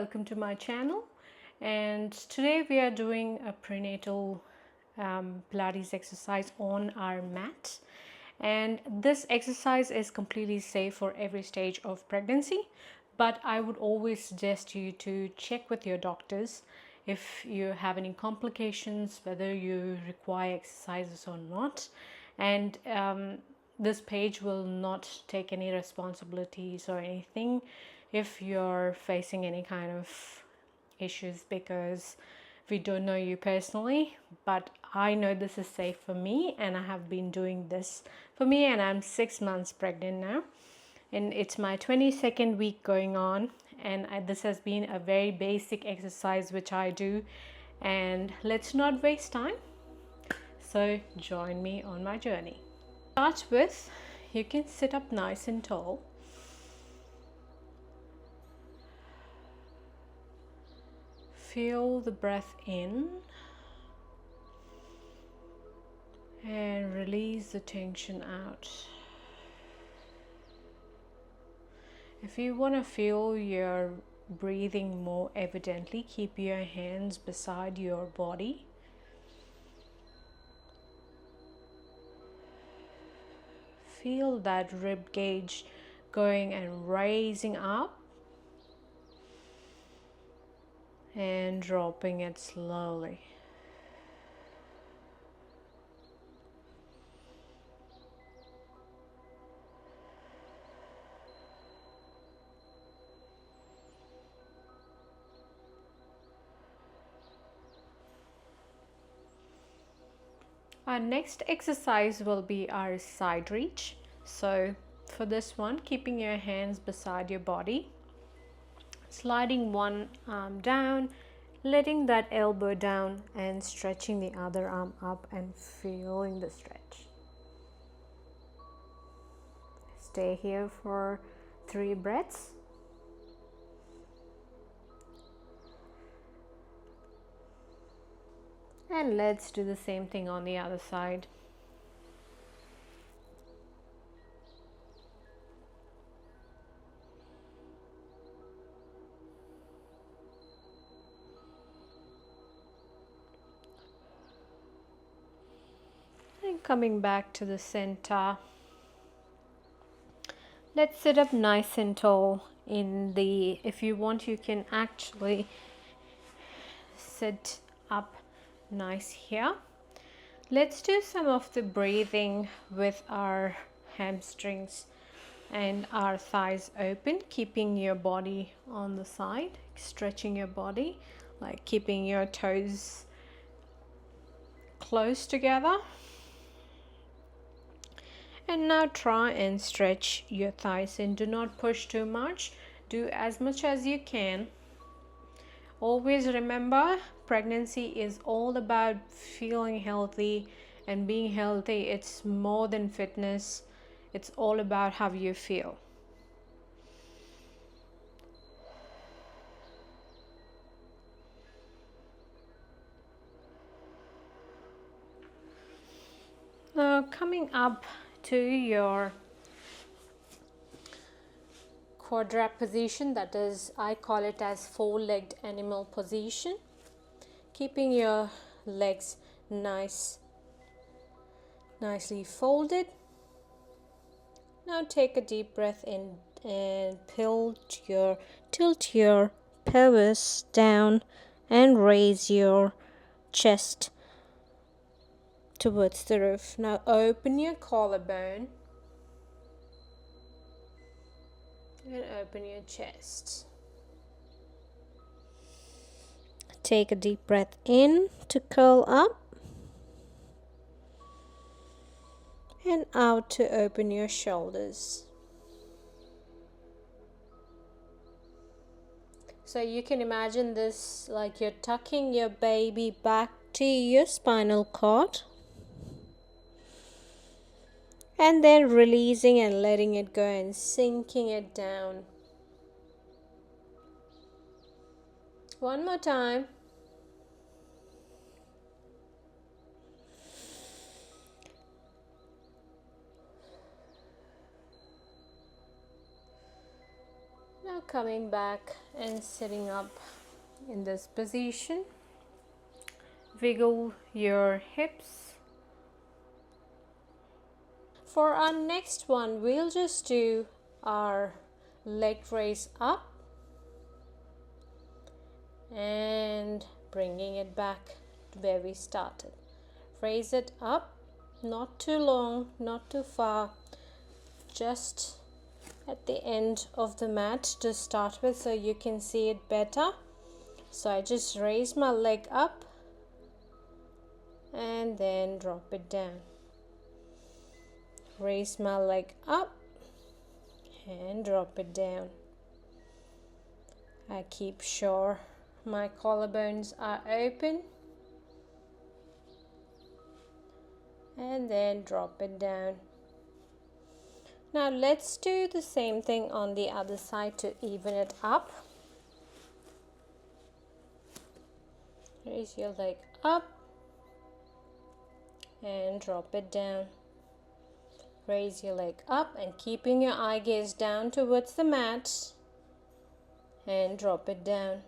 welcome to my channel. And today we are doing a prenatal Pilates exercise on our mat. And this exercise is completely safe for every stage of pregnancy, but I would always suggest you to check with your doctors if you have any complications, whether you require exercises or not. And this page will not take any responsibilities or anything if you're facing any kind of issues, because we don't know you personally, but I know this is safe for me, and I have been doing this for me, and I'm 6 months pregnant now, and it's my 22nd week going on, and this has been a very basic exercise which I do. And let's not waste time, so join me on my journey. Start with, you can sit up nice and tall. Feel the breath in and release the tension out. If you want to feel your breathing more evidently, keep your hands beside your body. Feel that rib cage going and raising up and dropping it slowly. Our next exercise will be our side reach. So for this one, keeping your hands beside your body, sliding one arm down, letting that elbow down and stretching the other arm up and feeling the stretch. Stay here for 3 breaths. And let's do the same thing on the other side. And coming back to the center. Let's sit up nice and tall. If you want, you can actually sit up nice here. Let's do some of the breathing with our hamstrings and our thighs open, keeping your body on the side, stretching your body, like keeping your toes close together. And now try and stretch your thighs, and do not push too much. Do as much as you can. Always remember, pregnancy is all about feeling healthy and being healthy. It's more than fitness. It's all about how you feel. Now coming up to your quadrat position, that is, I call it as 4-legged animal position, keeping your legs nicely folded. Now take a deep breath in and tilt your pelvis down and raise your chest towards the roof. Now open your collarbone and open your chest. Take a deep breath in to curl up and out to open your shoulders. So you can imagine this like you're tucking your baby back to your spinal cord, and then releasing and letting it go and sinking it down. One more time. Now coming back and sitting up in this position. Wiggle your hips. For our next one, we'll just do our leg raise up and bringing it back to where we started. Raise it up, not too long, not too far, just at the end of the mat to start with so you can see it better. So I just raise my leg up and then drop it down. Raise my leg up and drop it down. I keep sure my collarbones are open and then drop it down. Now let's do the same thing on the other side to even it up. Raise your leg up and drop it down. Raise your leg up and keeping your eye gaze down towards the mat and drop it down.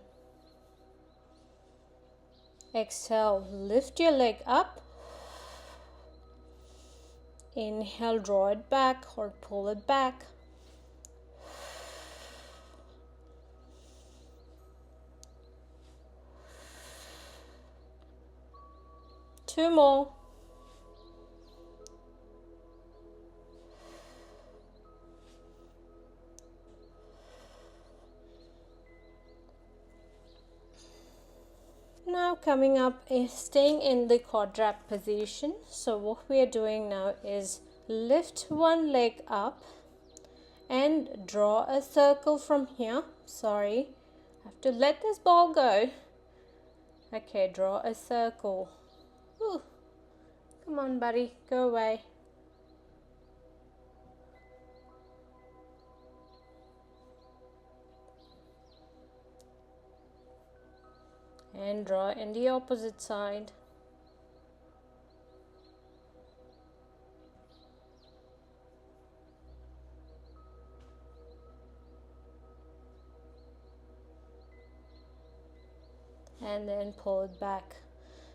Exhale, lift your leg up. Inhale, draw it back or pull it back. Two more. Now coming up is staying in the quadrat position. So what we are doing now is lift one leg up and draw a circle from here. Sorry, I have to let this ball go. Okay, draw a circle. Ooh, come on buddy, go away. And draw in the opposite side. And then pull it back.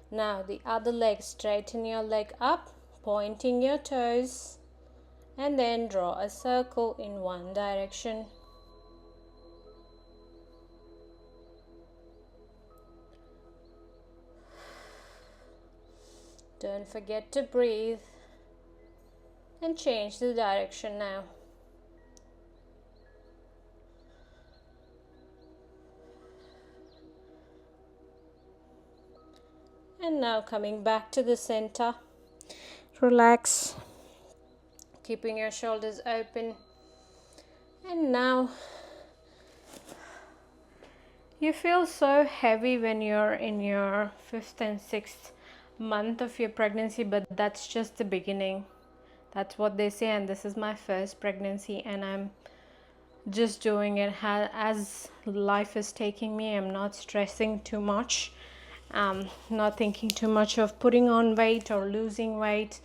Now the other leg, straighten your leg up, pointing your toes, and then draw a circle in one direction. Don't forget to breathe and change the direction now. And now coming back to the center. Relax, keeping your shoulders open. And now you feel so heavy when you're in your 5th and 6th month of your pregnancy, but that's just the beginning. That's what they say, and this is my first pregnancy and I'm just doing it as life is taking me. I'm not stressing too much, not thinking too much of putting on weight or losing weight,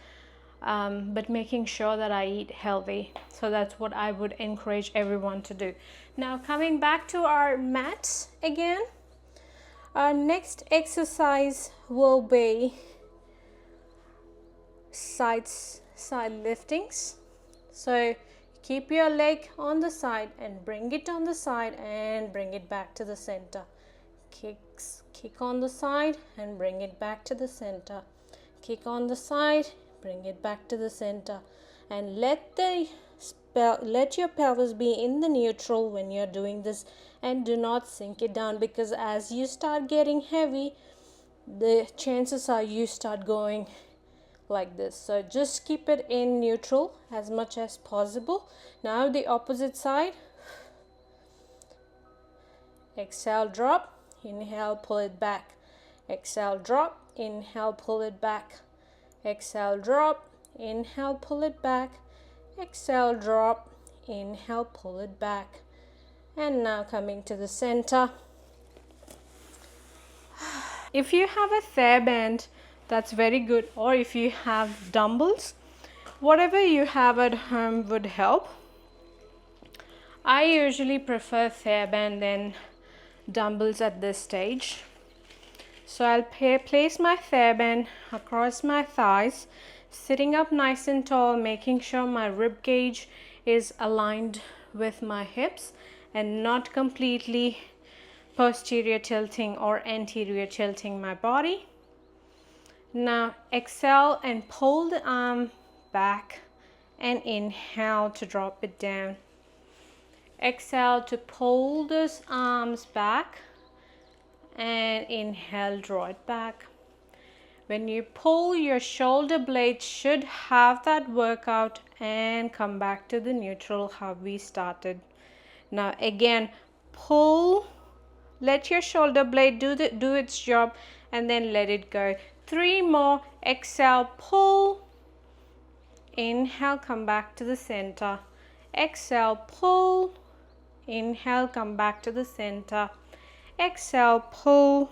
but making sure that I eat healthy. So that's what I would encourage everyone to do. Now coming back to our mat again, our next exercise will be side liftings. So keep your leg on the side and bring it on the side and bring it back to the center. Kick on the side and bring it back to the center. Kick on the side, bring it back to the center, and let your pelvis be in the neutral when you're doing this, and do not sink it down, because as you start getting heavy, the chances are you start going like this. So just keep it in neutral as much as possible. Now the opposite side. Exhale, drop. Inhale, pull it back. Exhale, drop. Inhale, pull it back. Exhale, drop. Inhale, pull it back. Exhale, drop. Inhale, pull it back. And now coming to the center. If you have a TheraBand, that's very good, or if you have dumbbells, whatever you have at home would help. I usually prefer TheraBand than dumbbells at this stage. So I'll place my TheraBand across my thighs, sitting up nice and tall, making sure my rib cage is aligned with my hips and not completely posterior tilting or anterior tilting my body. Now exhale and pull the arm back and inhale to drop it down. Exhale to pull those arms back and inhale, draw it back. When you pull, your shoulder blades should have that workout and come back to the neutral how we started. Now again, pull, let your shoulder blade do its job and then let it go. 3 more. Exhale, pull, inhale, come back to the center. Exhale, pull, inhale, come back to the center. Exhale, pull,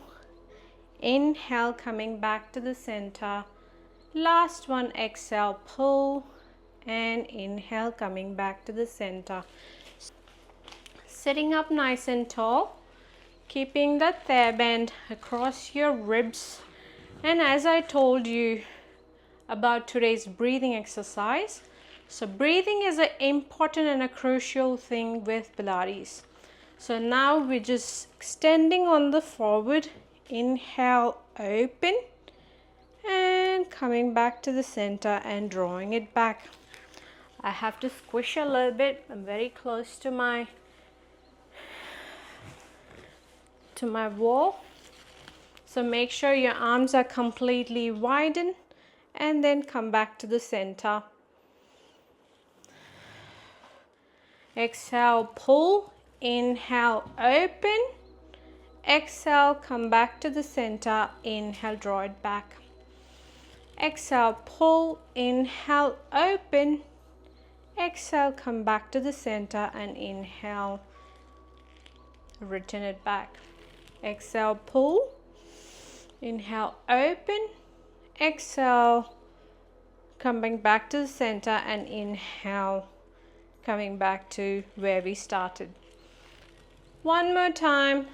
inhale, coming back to the center. Last one. Exhale, pull, and inhale, coming back to the center. Sitting up nice and tall, keeping the TheraBand across your ribs. And as I told you about today's breathing exercise, so breathing is an important and a crucial thing with Pilates. So now we're just extending on the forward. Inhale, open, and coming back to the center and drawing it back. I have to squish a little bit. I'm very close to my wall. So make sure your arms are completely widened and then come back to the center. Exhale, pull, inhale, open. Exhale, come back to the center. Inhale, draw it back. Exhale, pull, inhale, open. Exhale, come back to the center and inhale, return it back. Exhale, pull, inhale, open. Exhale, coming back to the center and inhale, coming back to where we started. One more time.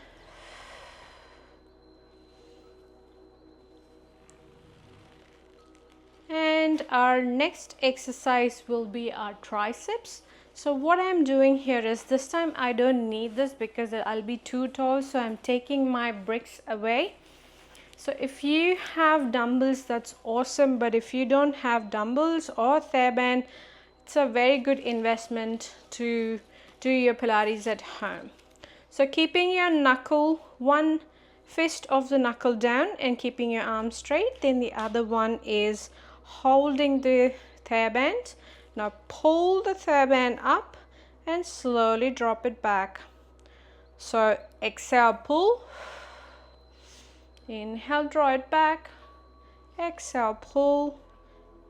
And our next exercise will be our triceps. So what I'm doing here is, this time I don't need this because I'll be too tall, so I'm taking my bricks away. So if you have dumbbells, that's awesome, but if you don't have dumbbells or TheraBand, it's a very good investment to do your Pilates at home. So keeping your knuckle, one fist of the knuckle down and keeping your arm straight, then the other one is holding the TheraBand. Now pull the TheraBand up and slowly drop it back. So exhale, pull, inhale, draw it back. Exhale, pull,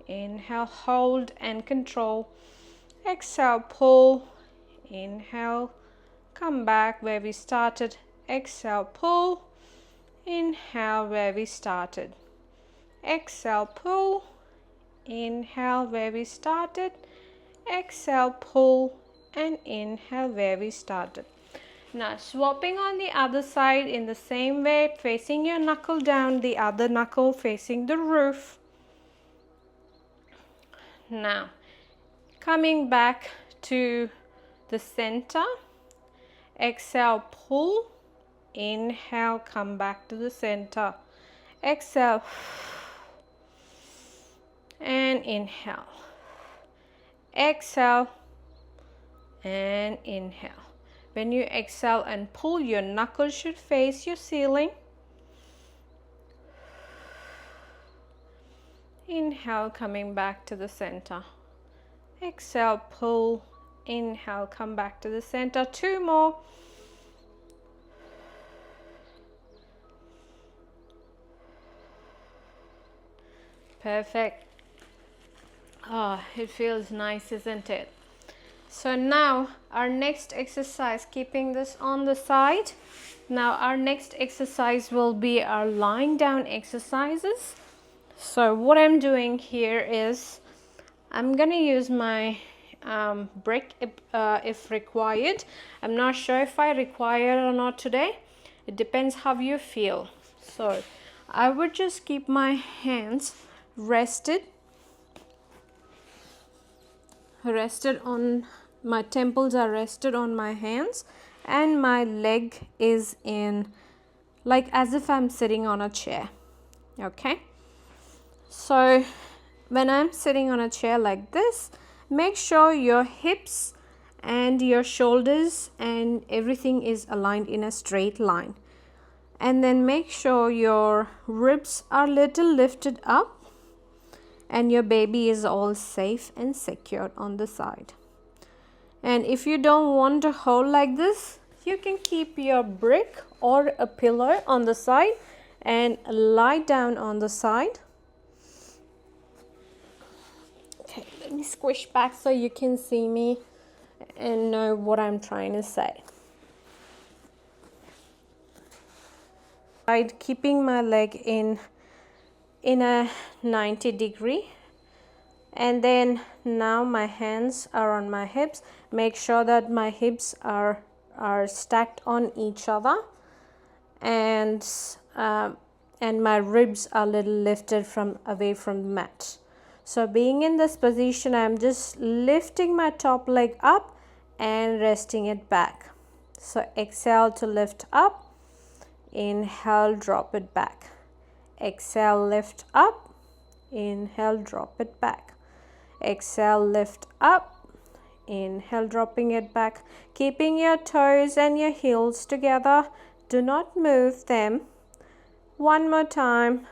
inhale, hold and control. Exhale, pull, inhale, come back where we started. Exhale, pull, inhale, where we started. Exhale, pull, inhale, where we started. Exhale, pull, and inhale, where we started. Now swapping on the other side in the same way, facing your knuckle down, the other knuckle facing the roof. Now coming back to the center. Exhale, pull, inhale, come back to the center. Exhale and inhale. Exhale and inhale. When you exhale and pull, your knuckles should face your ceiling. Inhale, coming back to the center. Exhale, pull, inhale, come back to the center. 2 more. Perfect. Oh, it feels nice, isn't it? So now our next exercise, keeping this on the side. Now our next exercise will be our lying down exercises. So what I'm doing here is I'm gonna use my brick if required. I'm not sure if I require it or not today. It depends how you feel. So I would just keep my hands rested on my temples are rested on my hands, and my leg is in, like as if I'm sitting on a chair. Okay, so when I'm sitting on a chair like this, make sure your hips and your shoulders and everything is aligned in a straight line, and then make sure your ribs are little lifted up and your baby is all safe and secured on the side. And if you don't want to hold like this, you can keep your brick or a pillow on the side and lie down on the side. Okay, let me squish back so you can see me and know what I'm trying to say. Keeping my leg in a 90 degree, and then now my hands are on my hips. Make sure that my hips are stacked on each other, and my ribs are a little lifted away from the mat. So being in this position, I'm just lifting my top leg up and resting it back. So exhale to lift up, inhale, drop it back. Exhale, lift up, inhale, drop it back. Exhale, lift up, inhale, dropping it back. Keeping your toes and your heels together. Do not move them. One more time.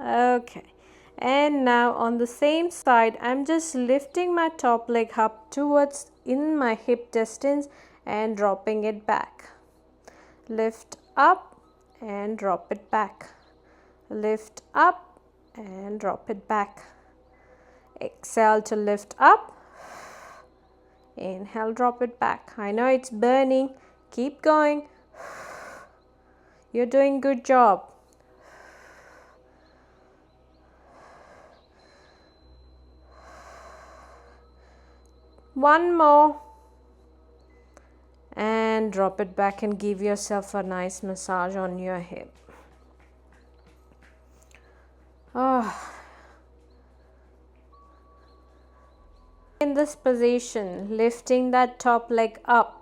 Okay, and now on the same side, I'm just lifting my top leg up towards in my hip distance and dropping it back. Lift up and drop it back. Lift up and drop it back. Exhale to lift up. Inhale, drop it back. I know it's burning. Keep going. You're doing good job. One more, and drop it back and give yourself a nice massage on your hip. In this position, lifting that top leg up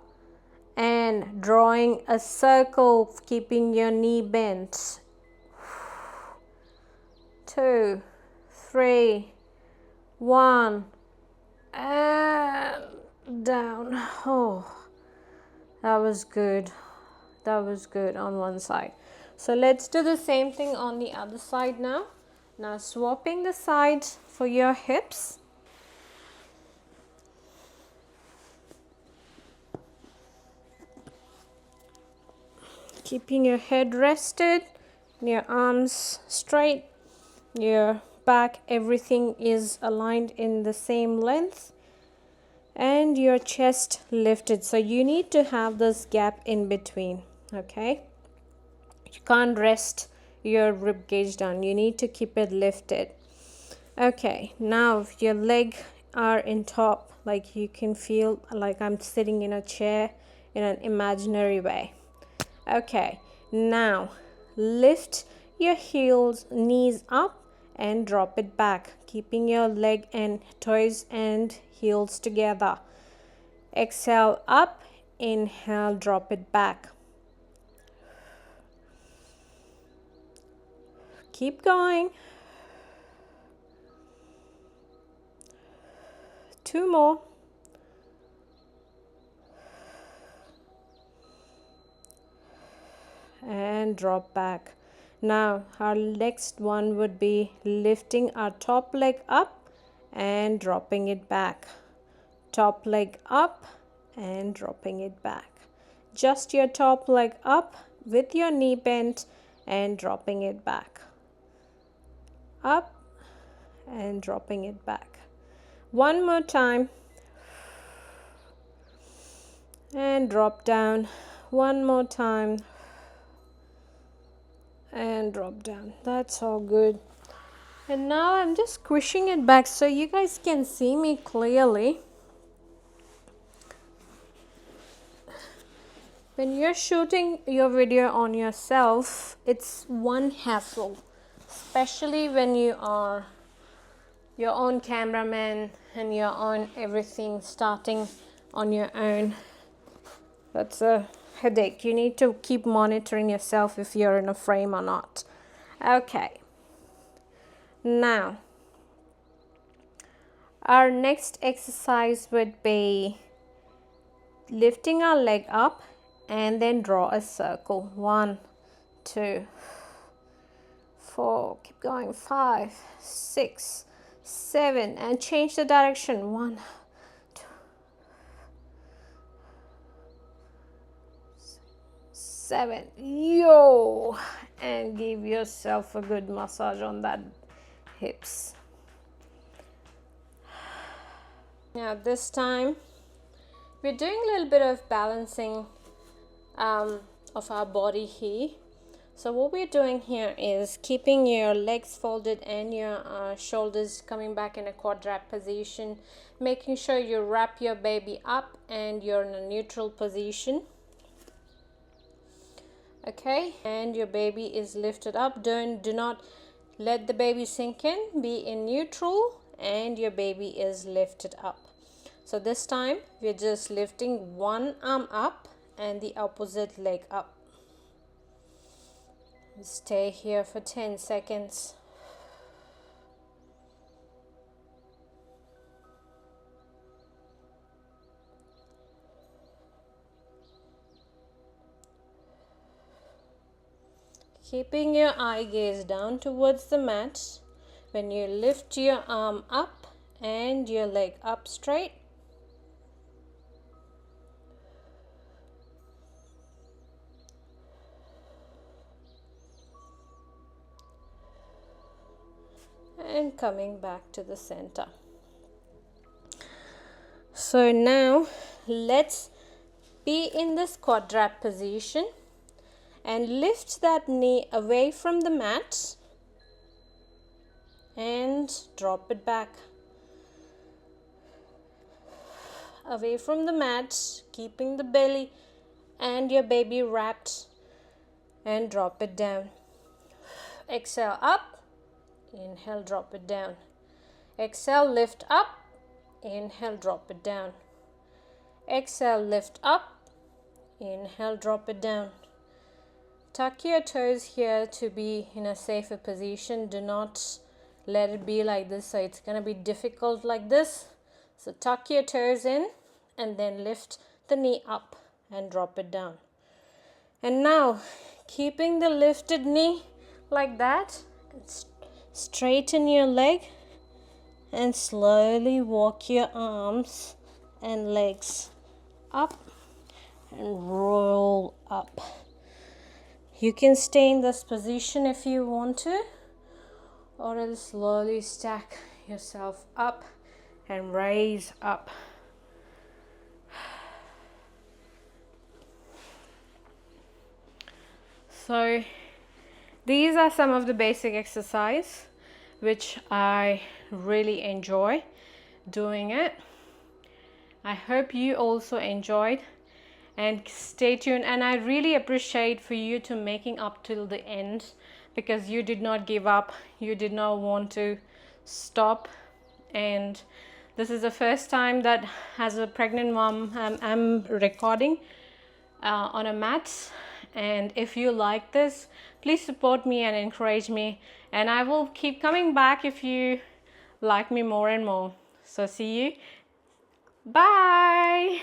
and drawing a circle, keeping your knee bent. 2, 3, 1. And down. Oh, that was good. That was good on one side. So let's do the same thing on the other side now. Now swapping the sides for your hips. Keeping your head rested, your arms straight, your back, everything is aligned in the same length, and your chest lifted. So you need to have this gap in between. Okay, you can't rest your rib cage down, you need to keep it lifted. Okay, now your leg are in top, like you can feel like I'm sitting in a chair in an imaginary way. Okay, now lift your heels, knees up and drop it back, keeping your leg and toes and heels together. Exhale up, inhale, drop it back. Keep going. 2 more. And drop back. Now our next one would be lifting our top leg up and dropping it back. Top leg up and dropping it back. Just your top leg up with your knee bent and dropping it back. Up and dropping it back. One more time. And drop down. One more time. and drop down. That's all good. And now I'm just squishing it back so you guys can see me clearly. When you're shooting your video on yourself, it's one hassle, especially when you are your own cameraman and your own everything, starting on your own. That's a headache. You need to keep monitoring yourself if you're in a frame or not. Okay. Now, our next exercise would be lifting our leg up and then draw a circle. 1, 2, 4, keep going, 5, 6, 7, and change the direction. 1, 2, 7, yo, and give yourself a good massage on that hips. Now this time we're doing a little bit of balancing of our body here. So what we're doing here is keeping your legs folded and your shoulders coming back in a quadrat position, making sure you wrap your baby up and you're in a neutral position. Okay, and your baby is lifted up. Do not let the baby sink in. Be in neutral and your baby is lifted up. So this time we're just lifting one arm up and the opposite leg up. Stay here for 10 seconds. Keeping your eye gaze down towards the mat when you lift your arm up and your leg up straight. And coming back to the center. So now let's be in this quadrat position and lift that knee away from the mat and drop it back. Away from the mat, keeping the belly and your baby wrapped, and drop it down. Exhale up, inhale, drop it down. Exhale, lift up, inhale, drop it down. Exhale, lift up, inhale, drop it down. Tuck your toes here to be in a safer position. Do not let it be like this, so it's going to be difficult like this. So tuck your toes in and then lift the knee up and drop it down. And now, keeping the lifted knee like that, straighten your leg and slowly walk your arms and legs up and roll up. You can stay in this position if you want to, or else slowly stack yourself up and raise up. So these are some of the basic exercise which I really enjoy doing it. I hope you also enjoyed, and stay tuned. And I really appreciate for you to making up till the end, because you did not give up, you did not want to stop. And this is the first time that as a pregnant mom I'm recording on a mat. And if you like this, please support me and encourage me, and I will keep coming back if you like me more and more. So see you. Bye.